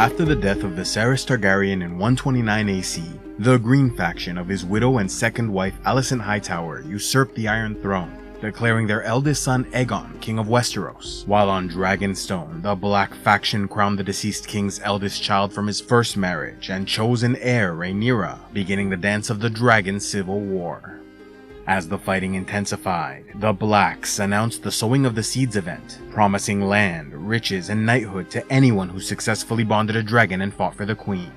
After the death of Viserys Targaryen in 129 AC, the Green faction of his widow and second wife Alicent Hightower usurped the Iron Throne, declaring their eldest son Aegon king of Westeros, while on Dragonstone, the Black faction crowned the deceased king's eldest child from his first marriage and chosen heir Rhaenyra, beginning the dance of the Dragon Civil War. As the fighting intensified, the Blacks announced the Sowing of the Seeds event, promising land, riches, and knighthood to anyone who successfully bonded a dragon and fought for the queen.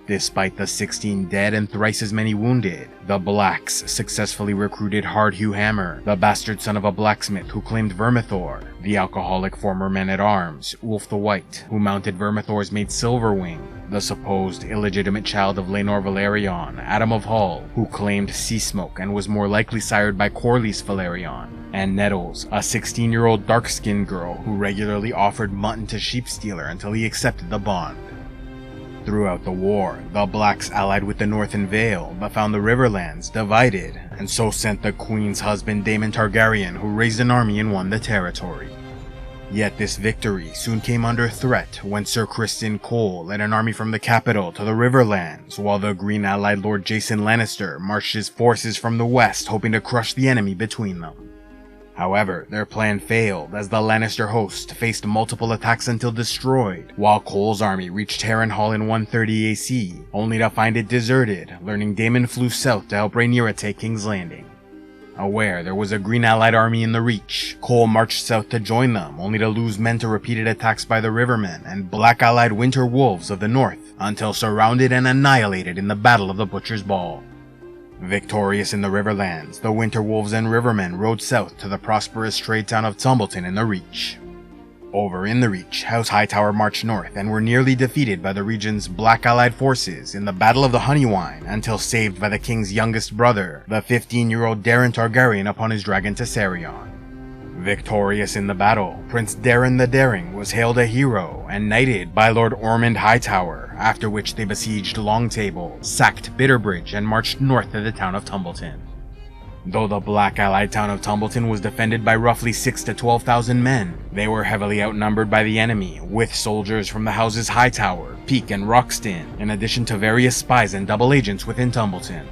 Despite the 16 dead and thrice as many wounded, the Blacks successfully recruited Hard Hugh Hammer, the bastard son of a blacksmith who claimed Vermithor, the alcoholic former man-at-arms, Ulf the White, who mounted Vermithor's mate Silverwing, the supposed illegitimate child of Laenor Velaryon, Adam of Hull, who claimed Sea Smoke and was more likely sired by Corlys Velaryon, and Nettles, a 16-year-old dark-skinned girl who regularly offered mutton to Sheepstealer until he accepted the bond. Throughout the war, the Blacks allied with the Northern Vale, but found the Riverlands divided, and so sent the Queen's husband Daemon Targaryen, who raised an army and won the territory. Yet this victory soon came under threat when Sir Criston Cole led an army from the capital to the Riverlands, while the Green allied Lord Jason Lannister marched his forces from the west hoping to crush the enemy between them. However, their plan failed as the Lannister host faced multiple attacks until destroyed, while Cole's army reached Harrenhal in 130 AC, only to find it deserted, learning Daemon flew south to help Rhaenyra take King's Landing. Aware there was a Green allied army in the Reach, Cole marched south to join them, only to lose men to repeated attacks by the Rivermen and Black allied Winter Wolves of the north, until surrounded and annihilated in the Battle of the Butcher's Ball. Victorious in the Riverlands, the Winter Wolves and Rivermen rode south to the prosperous trade town of Tumbleton in the Reach. Over in the Reach, House Hightower marched north and were nearly defeated by the region's Black allied forces in the Battle of the Honeywine until saved by the king's youngest brother, the 15-year-old Daeron Targaryen upon his dragon Tessarion. Victorious in the battle, Prince Daeron the Daring was hailed a hero and knighted by Lord Ormond Hightower, after which they besieged Longtable, sacked Bitterbridge, and marched north to the town of Tumbleton. Though the Black allied town of Tumbleton was defended by roughly 6,000 to 12,000 men, they were heavily outnumbered by the enemy, with soldiers from the houses Hightower, Peake, and Roxton, in addition to various spies and double agents within Tumbleton.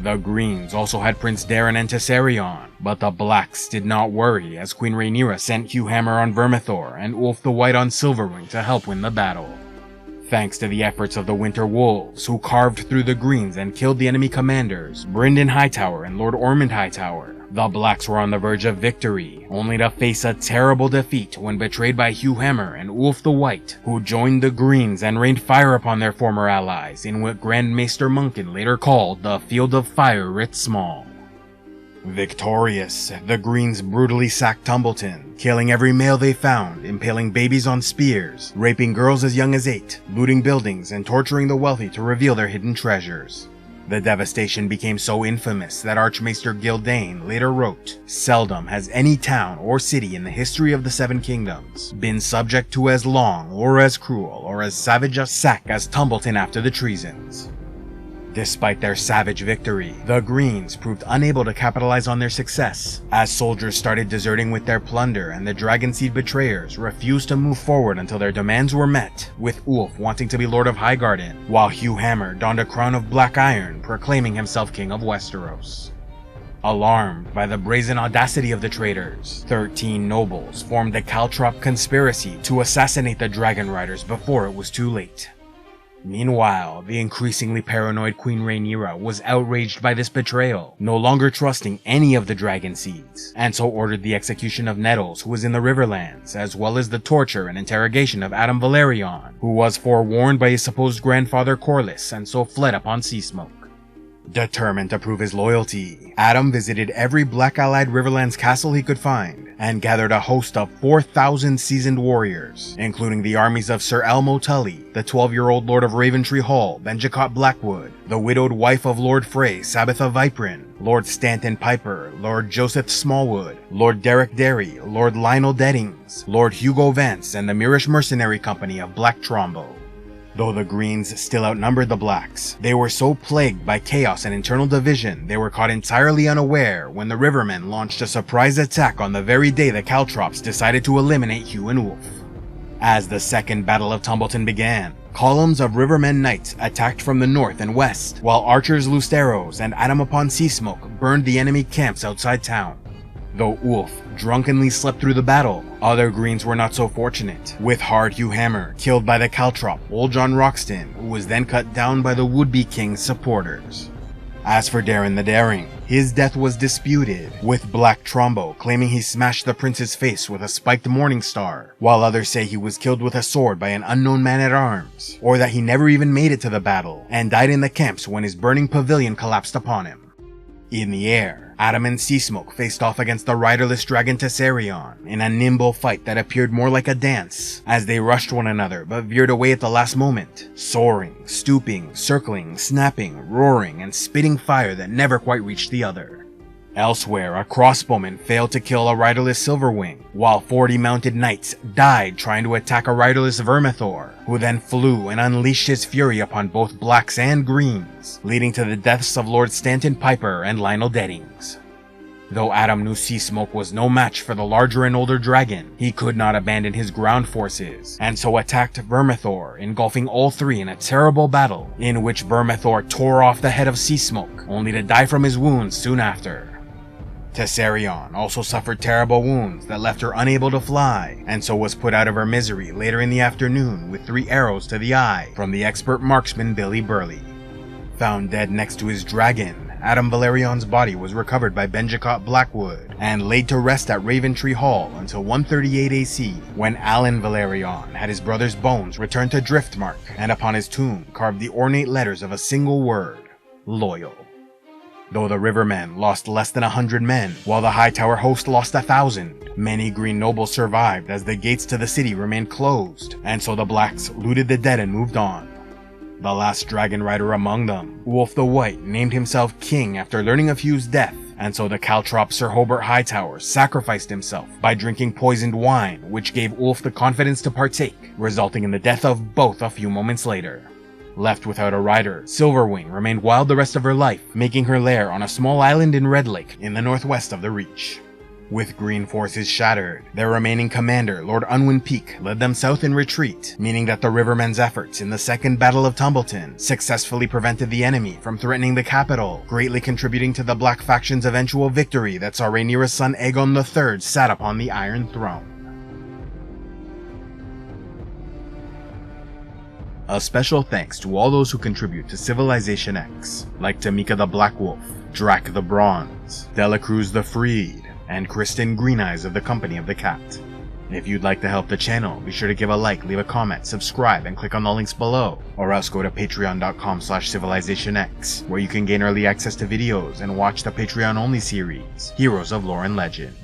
The Greens also had Prince Daeron and Tessarion, but the Blacks did not worry as Queen Rhaenyra sent Hugh Hammer on Vermithor and Ulf the White on Silverwing to help win the battle. Thanks to the efforts of the Winter Wolves, who carved through the Greens and killed the enemy commanders, Brynden Hightower and Lord Ormond Hightower, the Blacks were on the verge of victory, only to face a terrible defeat when betrayed by Hugh Hammer and Ulf the White, who joined the Greens and rained fire upon their former allies in what Grand Maester Munkin later called the Field of Fire writ small. Victorious, the Greens brutally sacked Tumbleton, killing every male they found, impaling babies on spears, raping girls as young as 8, looting buildings, and torturing the wealthy to reveal their hidden treasures. The devastation became so infamous that Archmaester Gildane later wrote, "Seldom has any town or city in the history of the Seven Kingdoms been subject to as long or as cruel or as savage a sack as Tumbleton after the treasons." Despite their savage victory, the Greens proved unable to capitalize on their success, as soldiers started deserting with their plunder and the Dragonseed betrayers refused to move forward until their demands were met, with Ulf wanting to be Lord of Highgarden, while Hugh Hammer donned a crown of black iron, proclaiming himself King of Westeros. Alarmed by the brazen audacity of the traitors, 13 nobles formed the Caltrop conspiracy to assassinate the Dragon Riders before it was too late. Meanwhile, the increasingly paranoid Queen Rhaenyra was outraged by this betrayal, no longer trusting any of the dragonseeds, and so ordered the execution of Nettles, who was in the Riverlands, as well as the torture and interrogation of Adam Velaryon, who was forewarned by his supposed grandfather Corlys and so fled upon Sea Smoke. Determined to prove his loyalty, Adam visited every Black allied Riverlands castle he could find, and gathered a host of 4,000 seasoned warriors, including the armies of Sir Elmo Tully, the 12-year-old Lord of Raventree Hall, Benjicott Blackwood, the widowed wife of Lord Frey, Sabitha Viprin, Lord Stanton Piper, Lord Joseph Smallwood, Lord Derek Derry, Lord Lionel Deddings, Lord Hugo Vance, and the Mirish Mercenary Company of Black Trombo. Though the Greens still outnumbered the Blacks, they were so plagued by chaos and internal division they were caught entirely unaware when the Rivermen launched a surprise attack on the very day the Caltrops decided to eliminate Hugh and Ulf. As the Second Battle of Tumbleton began, columns of Rivermen knights attacked from the north and west, while archers loosed arrows and Adam upon sea smoke burned the enemy camps outside town. Though Ulf drunkenly slept through the battle, other Greens were not so fortunate, with Hard Hugh Hammer killed by the caltrop Old John Roxton, who was then cut down by the would-be king's supporters. As for Darren the Daring, his death was disputed, with Black Trombo claiming he smashed the prince's face with a spiked morning star, while others say he was killed with a sword by an unknown man-at-arms, or that he never even made it to the battle, and died in the camps when his burning pavilion collapsed upon him. In the air, Adam and Seasmoke faced off against the riderless dragon Tessarion in a nimble fight that appeared more like a dance, as they rushed one another but veered away at the last moment, soaring, stooping, circling, snapping, roaring, and spitting fire that never quite reached the other. Elsewhere, a crossbowman failed to kill a riderless Silverwing, while 40 mounted knights died trying to attack a riderless Vermithor, who then flew and unleashed his fury upon both blacks and greens, leading to the deaths of Lord Stanton Piper and Lionel Deddings. Though Adam knew Seasmoke was no match for the larger and older dragon, he could not abandon his ground forces, and so attacked Vermithor, engulfing all three in a terrible battle, in which Vermithor tore off the head of Seasmoke, only to die from his wounds soon after. Tessarion also suffered terrible wounds that left her unable to fly, and so was put out of her misery later in the afternoon with 3 arrows to the eye from the expert marksman Billy Burley. Found dead next to his dragon, Adam Valerion's body was recovered by Benjicott Blackwood and laid to rest at Raventree Hall until 138 AC, when Alan Valerion had his brother's bones returned to Driftmark, and upon his tomb carved the ornate letters of a single word: loyal. Though the Rivermen lost less than 100 men, while the Hightower host lost 1,000, many Green nobles survived as the gates to the city remained closed, and so the Blacks looted the dead and moved on. The last dragon rider among them, Ulf the White, named himself king after learning of Hugh's death, and so the caltrop Sir Hobart Hightower sacrificed himself by drinking poisoned wine, which gave Ulf the confidence to partake, resulting in the death of both a few moments later. Left without a rider, Silverwing remained wild the rest of her life, making her lair on a small island in Red Lake in the northwest of the Reach. With Green forces shattered, their remaining commander, Lord Unwin Peake, led them south in retreat, meaning that the Rivermen's efforts in the Second Battle of Tumbleton successfully prevented the enemy from threatening the capital, greatly contributing to the Black faction's eventual victory that saw Rhaenyra's son Aegon III sat upon the Iron Throne. A special thanks to all those who contribute to Civilization X, like Tamika the Black Wolf, Drac the Bronze, Delacruz the Freed, and Kristen Greeneyes of the Company of the Cat. If you'd like to help the channel, be sure to give a like, leave a comment, subscribe, and click on the links below, or else go to patreon.com/CivilizationX, where you can gain early access to videos and watch the Patreon-only series, Heroes of Lore and Legend.